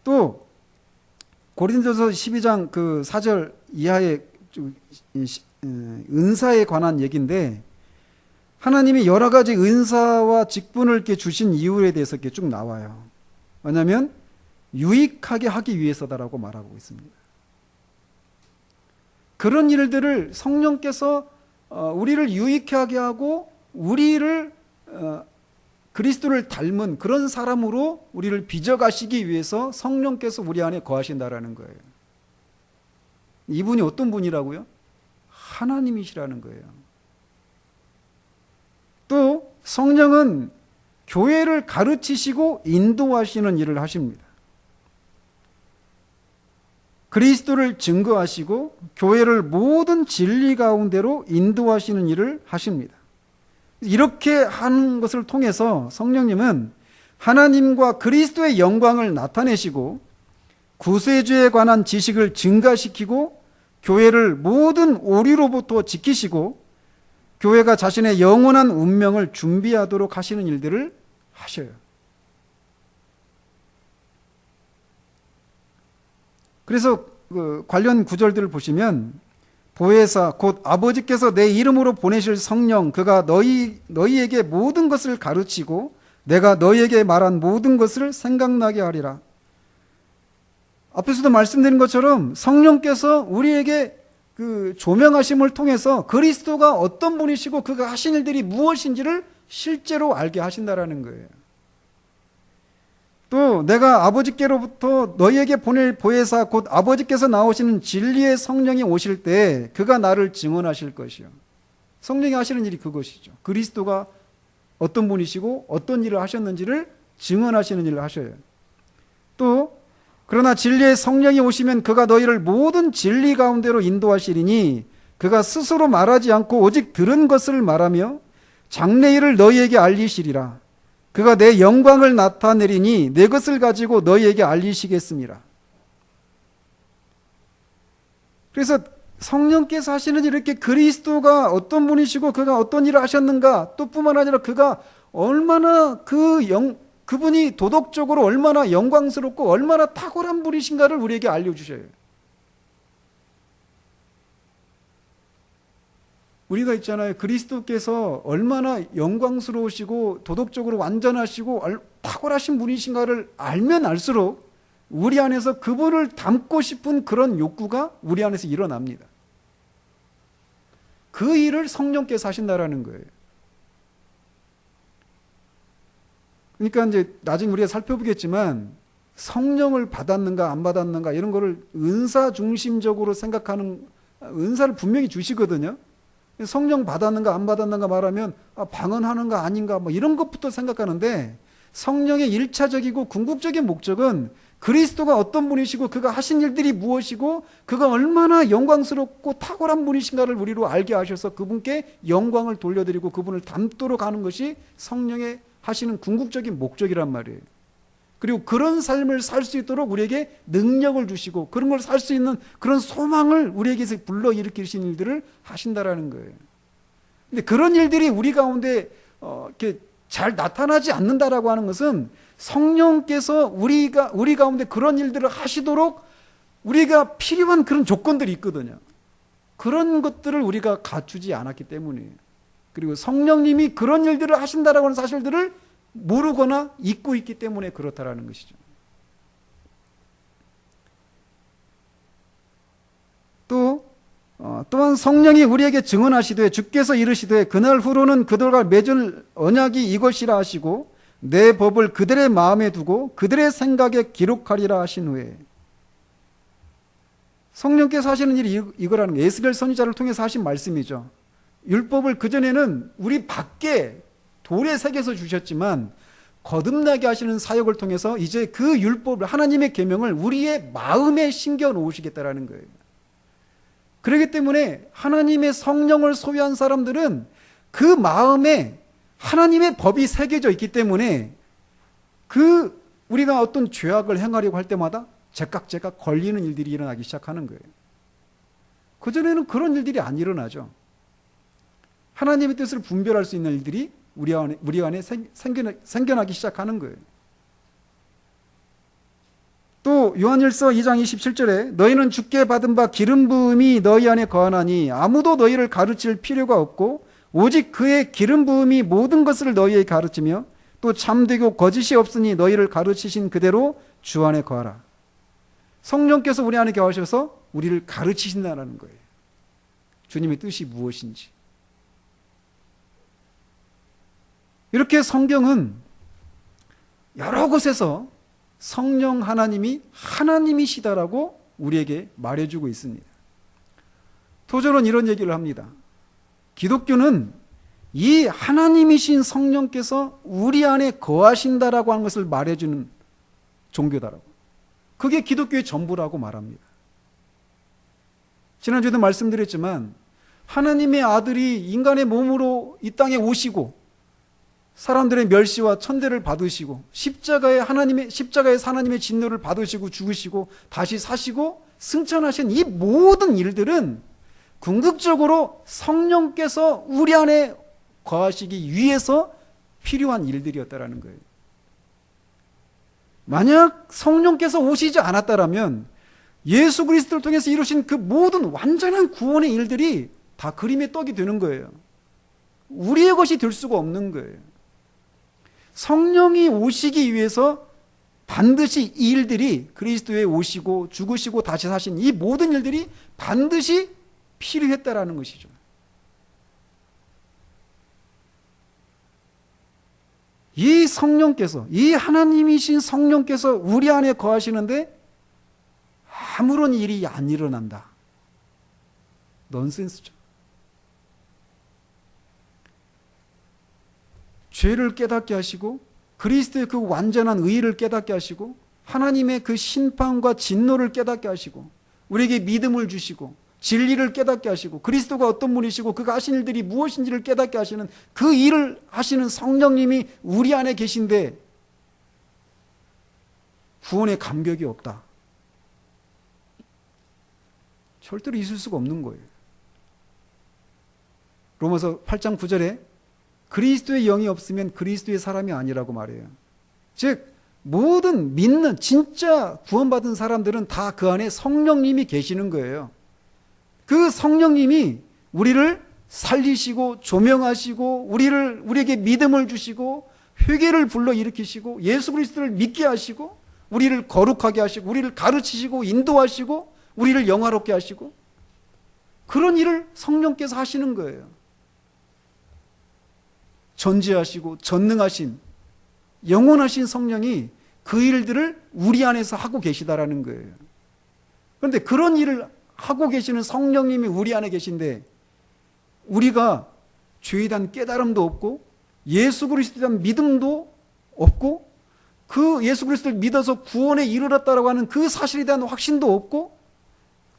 또 고린도서 12장 4절 이하의 은사에 관한 얘기인데, 하나님이 여러 가지 은사와 직분을 이렇게 주신 이유에 대해서 이렇게 쭉 나와요. 왜냐하면 유익하게 하기 위해서다라고 말하고 있습니다. 그런 일들을 성령께서 우리를 유익하게 하고 우리를 그리스도를 닮은 그런 사람으로 우리를 빚어가시기 위해서 성령께서 우리 안에 거하신다라는 거예요. 이분이 어떤 분이라고요? 하나님이시라는 거예요. 또 성령은 교회를 가르치시고 인도하시는 일을 하십니다. 그리스도를 증거하시고 교회를 모든 진리 가운데로 인도하시는 일을 하십니다. 이렇게 하는 것을 통해서 성령님은 하나님과 그리스도의 영광을 나타내시고 구세주에 관한 지식을 증가시키고 교회를 모든 오류로부터 지키시고 교회가 자신의 영원한 운명을 준비하도록 하시는 일들을 하셔요. 그래서 관련 구절들을 보시면 보혜사 곧 아버지께서 내 이름으로 보내실 성령 그가 너희에게 모든 것을 가르치고 내가 너희에게 말한 모든 것을 생각나게 하리라. 앞에서도 말씀드린 것처럼 성령께서 우리에게 그 조명하심을 통해서 그리스도가 어떤 분이시고 그가 하신 일들이 무엇인지를 실제로 알게 하신다라는 거예요. 또 내가 아버지께로부터 너희에게 보낼 보혜사 곧 아버지께서 나오시는 진리의 성령이 오실 때 그가 나를 증언하실 것이요. 성령이 하시는 일이 그것이죠. 그리스도가 어떤 분이시고 어떤 일을 하셨는지를 증언하시는 일을 하셔요. 또 그러나 진리의 성령이 오시면 그가 너희를 모든 진리 가운데로 인도하시리니 그가 스스로 말하지 않고 오직 들은 것을 말하며 장래일을 너희에게 알리시리라. 그가 내 영광을 나타내리니 내 것을 가지고 너희에게 알리시겠습니다. 그래서 성령께서 하시는 일, 이렇게 그리스도가 어떤 분이시고 그가 어떤 일을 하셨는가, 또 뿐만 아니라 그가 얼마나 그분이 도덕적으로 얼마나 영광스럽고 얼마나 탁월한 분이신가를 우리에게 알려주셔요. 우리가 있잖아요. 그리스도께서 얼마나 영광스러우시고 도덕적으로 완전하시고 탁월하신 분이신가를 알면 알수록 우리 안에서 그분을 닮고 싶은 그런 욕구가 우리 안에서 일어납니다. 그 일을 성령께서 하신다라는 거예요. 그러니까 이제 나중에 우리가 살펴보겠지만 성령을 받았는가 안 받았는가 이런 거를 은사 중심적으로 생각하는, 은사를 분명히 주시거든요. 성령 받았는가 안 받았는가 말하면 방언하는가 아닌가 뭐 이런 것부터 생각하는데, 성령의 1차적이고 궁극적인 목적은 그리스도가 어떤 분이시고 그가 하신 일들이 무엇이고 그가 얼마나 영광스럽고 탁월한 분이신가를 우리로 알게 하셔서 그분께 영광을 돌려드리고 그분을 닮도록 하는 것이 성령의 하시는 궁극적인 목적이란 말이에요. 그리고 그런 삶을 살 수 있도록 우리에게 능력을 주시고 그런 걸 살 수 있는 그런 소망을 우리에게서 불러일으키신 일들을 하신다라는 거예요. 근데 그런 일들이 우리 가운데 이렇게 잘 나타나지 않는다라고 하는 것은 성령께서 우리 가운데 그런 일들을 하시도록 우리가 필요한 그런 조건들이 있거든요. 그런 것들을 우리가 갖추지 않았기 때문이에요. 그리고 성령님이 그런 일들을 하신다라고 하는 사실들을 모르거나 잊고 있기 때문에 그렇다라는 것이죠. 또한 성령이 우리에게 증언하시되 주께서 이르시되 그날 후로는 그들과 맺을 언약이 이것이라 하시고 내 법을 그들의 마음에 두고 그들의 생각에 기록하리라 하신 후에, 성령께서 하시는 일이 이거라는 거예요. 에스겔 선지자를 통해서 하신 말씀이죠. 율법을 그전에는 우리 밖에 돌에 새겨서 주셨지만 거듭나게 하시는 사역을 통해서 이제 그 율법을, 하나님의 계명을 우리의 마음에 심겨 놓으시겠다라는 거예요. 그렇기 때문에 하나님의 성령을 소유한 사람들은 그 마음에 하나님의 법이 새겨져 있기 때문에 우리가 어떤 죄악을 행하려고 할 때마다 제깍제깍 걸리는 일들이 일어나기 시작하는 거예요. 그전에는 그런 일들이 안 일어나죠. 하나님의 뜻을 분별할 수 있는 일들이 우리 안에 생겨나기 시작하는 거예요. 또 요한일서 2장 27절에 너희는 주께 받은 바 기름 부음이 너희 안에 거하나니 아무도 너희를 가르칠 필요가 없고 오직 그의 기름 부음이 모든 것을 너희에게 가르치며 또 참되고 거짓이 없으니 너희를 가르치신 그대로 주 안에 거하라. 성령께서 우리 안에 거하셔서 우리를 가르치신다는 거예요. 주님의 뜻이 무엇인지. 이렇게 성경은 여러 곳에서 성령 하나님이 하나님이시다라고 우리에게 말해주고 있습니다. 토저는 이런 얘기를 합니다. 기독교는 이 하나님이신 성령께서 우리 안에 거하신다라고 하는 것을 말해주는 종교다라고. 그게 기독교의 전부라고 말합니다. 지난주에도 말씀드렸지만 하나님의 아들이 인간의 몸으로 이 땅에 오시고 사람들의 멸시와 천대를 받으시고 십자가에서 하나님의 진노를 받으시고 죽으시고 다시 사시고 승천하신 이 모든 일들은 궁극적으로 성령께서 우리 안에 거하시기 위해서 필요한 일들이었다라는 거예요. 만약 성령께서 오시지 않았다라면 예수 그리스도를 통해서 이루신 그 모든 완전한 구원의 일들이 다 그림의 떡이 되는 거예요. 우리의 것이 될 수가 없는 거예요. 성령이 오시기 위해서 반드시 이 일들이, 그리스도에 오시고 죽으시고 다시 사신 이 모든 일들이 반드시 필요했다라는 것이죠. 이 성령께서, 이 하나님이신 성령께서 우리 안에 거하시는데 아무런 일이 안 일어난다. 넌센스죠. 죄를 깨닫게 하시고 그리스도의 그 완전한 의의를 깨닫게 하시고 하나님의 그 심판과 진노를 깨닫게 하시고 우리에게 믿음을 주시고 진리를 깨닫게 하시고 그리스도가 어떤 분이시고 그가 하신 일들이 무엇인지를 깨닫게 하시는 그 일을 하시는 성령님이 우리 안에 계신데 구원의 감격이 없다. 절대로 있을 수가 없는 거예요. 로마서 8장 9절에 그리스도의 영이 없으면 그리스도의 사람이 아니라고 말해요. 즉 모든 믿는 진짜 구원받은 사람들은 다 그 안에 성령님이 계시는 거예요. 그 성령님이 우리를 살리시고 조명하시고 우리에게 믿음을 주시고 회개를 불러일으키시고 예수 그리스도를 믿게 하시고 우리를 거룩하게 하시고 우리를 가르치시고 인도하시고 우리를 영화롭게 하시고 그런 일을 성령께서 하시는 거예요. 전지하시고 전능하신 영원하신 성령이 그 일들을 우리 안에서 하고 계시다라는 거예요. 그런데 그런 일을 하고 계시는 성령님이 우리 안에 계신데 우리가 죄에 대한 깨달음도 없고 예수 그리스도에 대한 믿음도 없고 그 예수 그리스도를 믿어서 구원에 이르렀다라고 하는 그 사실에 대한 확신도 없고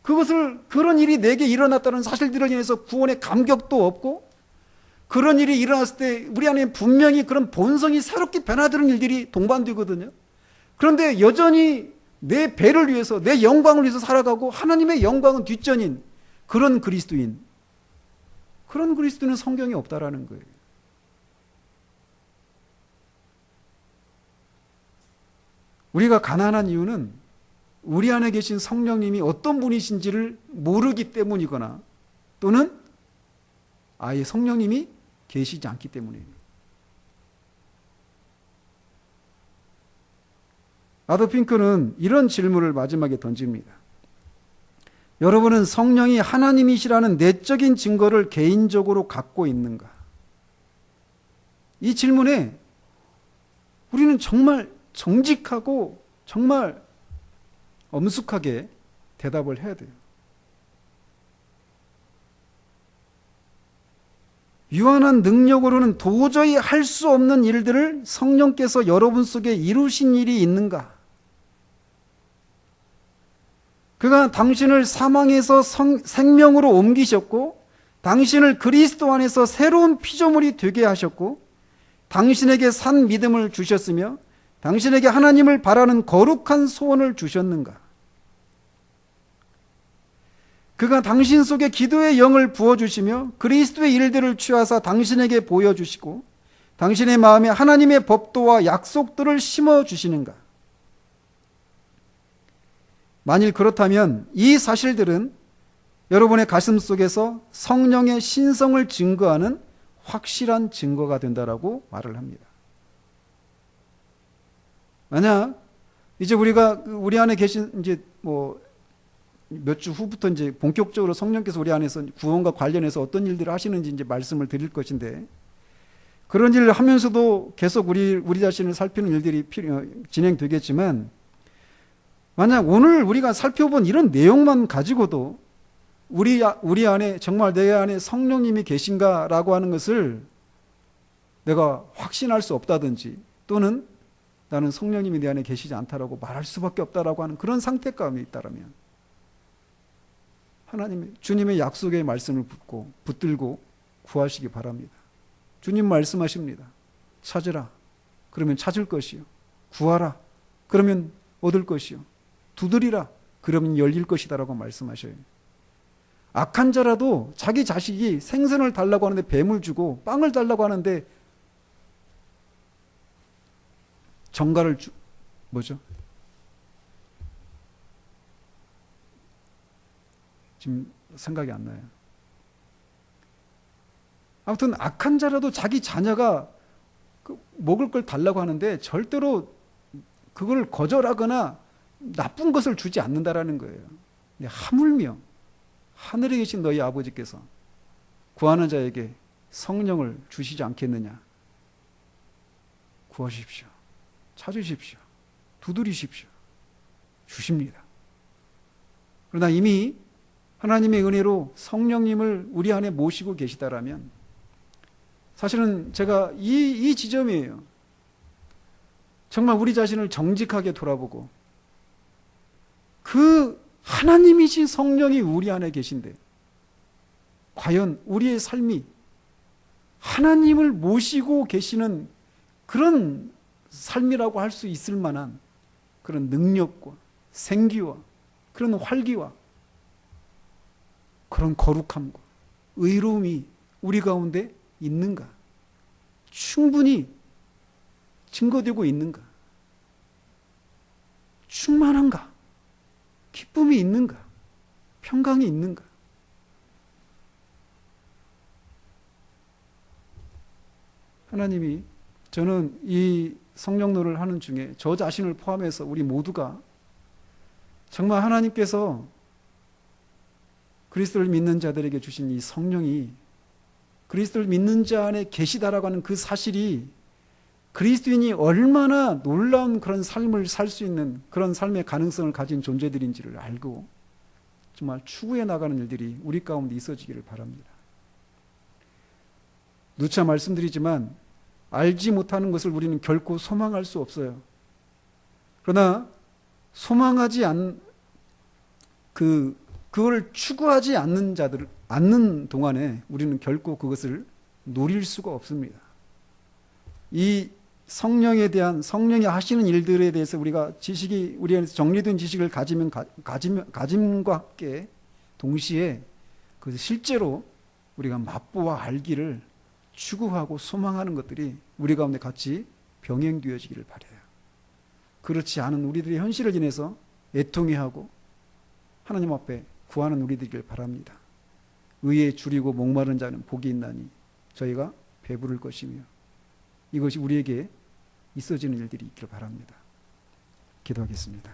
그런 일이 내게 일어났다는 사실들을 인해서 구원의 감격도 없고 그런 일이 일어났을 때 우리 안에 분명히 그런 본성이 새롭게 변화되는 일들이 동반되거든요. 그런데 여전히 내 배를 위해서 내 영광을 위해서 살아가고 하나님의 영광은 뒷전인 그런 그리스도인, 그런 그리스도는 성경에 없다라는 거예요. 우리가 가난한 이유는 우리 안에 계신 성령님이 어떤 분이신지를 모르기 때문이거나 또는 아예 성령님이 계시지 않기 때문입니다. 아도 핑크는 이런 질문을 마지막에 던집니다. 여러분은 성령이 하나님이시라는 내적인 증거를 개인적으로 갖고 있는가? 이 질문에 우리는 정말 정직하고 정말 엄숙하게 대답을 해야 돼요. 유한한 능력으로는 도저히 할 수 없는 일들을 성령께서 여러분 속에 이루신 일이 있는가? 그가 당신을 사망에서 생명으로 옮기셨고 당신을 그리스도 안에서 새로운 피조물이 되게 하셨고 당신에게 산 믿음을 주셨으며 당신에게 하나님을 바라는 거룩한 소원을 주셨는가? 그가 당신 속에 기도의 영을 부어주시며 그리스도의 일들을 취하사 당신에게 보여주시고 당신의 마음에 하나님의 법도와 약속들을 심어주시는가? 만일 그렇다면 이 사실들은 여러분의 가슴 속에서 성령의 신성을 증거하는 확실한 증거가 된다라고 말을 합니다. 만약 이제 우리가 우리 안에 계신 이제 몇 주 후부터 이제 본격적으로 성령께서 우리 안에서 구원과 관련해서 어떤 일들을 하시는지 이제 말씀을 드릴 것인데 그런 일을 하면서도 계속 우리 자신을 살피는 일들이 진행되겠지만 만약 오늘 우리가 살펴본 이런 내용만 가지고도 우리 안에 정말 내 안에 성령님이 계신가라고 하는 것을 내가 확신할 수 없다든지 또는 나는 성령님이 내 안에 계시지 않다라고 말할 수밖에 없다라고 하는 그런 상태감이 있다라면 주님의 약속의 말씀을 붙들고 구하시기 바랍니다. 주님 말씀하십니다. 찾으라. 그러면 찾을 것이요. 구하라. 그러면 얻을 것이요. 두드리라. 그러면 열릴 것이다라고 말씀하셔요. 악한 자라도 자기 자식이 생선을 달라고 하는데 뱀을 주고 빵을 달라고 하는데 정갈을 지금 생각이 안 나요. 아무튼 악한 자라도 자기 자녀가 먹을 걸 달라고 하는데 절대로 그걸 거절하거나 나쁜 것을 주지 않는다라는 거예요. 하물며 하늘에 계신 너희 아버지께서 구하는 자에게 성령을 주시지 않겠느냐. 구하십시오. 찾으십시오. 두드리십시오. 주십니다. 그러나 이미 하나님의 은혜로 성령님을 우리 안에 모시고 계시다라면 사실은 제가 이 지점이에요. 정말 우리 자신을 정직하게 돌아보고 그 하나님이신 성령이 우리 안에 계신데 과연 우리의 삶이 하나님을 모시고 계시는 그런 삶이라고 할 수 있을 만한 그런 능력과 생기와 그런 활기와 그런 거룩함과 의로움이 우리 가운데 있는가? 충분히 증거되고 있는가? 충만한가? 기쁨이 있는가? 평강이 있는가? 하나님이 저는 이 성령노를 하는 중에 저 자신을 포함해서 우리 모두가 정말 하나님께서 그리스도를 믿는 자들에게 주신 이 성령이 그리스도를 믿는 자 안에 계시다라고 하는 그 사실이 그리스도인이 얼마나 놀라운 그런 삶을 살 수 있는 그런 삶의 가능성을 가진 존재들인지를 알고 정말 추구해 나가는 일들이 우리 가운데 있어지기를 바랍니다. 누차 말씀드리지만 알지 못하는 것을 우리는 결코 소망할 수 없어요. 그러나 소망하지 그걸 추구하지 않는 동안에 우리는 결코 그것을 누릴 수가 없습니다. 이 성령에 대한 성령이 하시는 일들에 대해서 우리가 우리 안에서 정리된 지식을 가짐과 함께 동시에 그것을 실제로 우리가 맛보아 알기를 추구하고 소망하는 것들이 우리 가운데 같이 병행되어지기를 바라요. 그렇지 않은 우리들의 현실을 지내서 애통해하고 하나님 앞에 구하는 우리들이길 바랍니다. 의에 줄이고 목마른 자는 복이 있나니 저희가 배부를 것이며 이것이 우리에게 있어지는 일들이 있기를 바랍니다. 기도하겠습니다.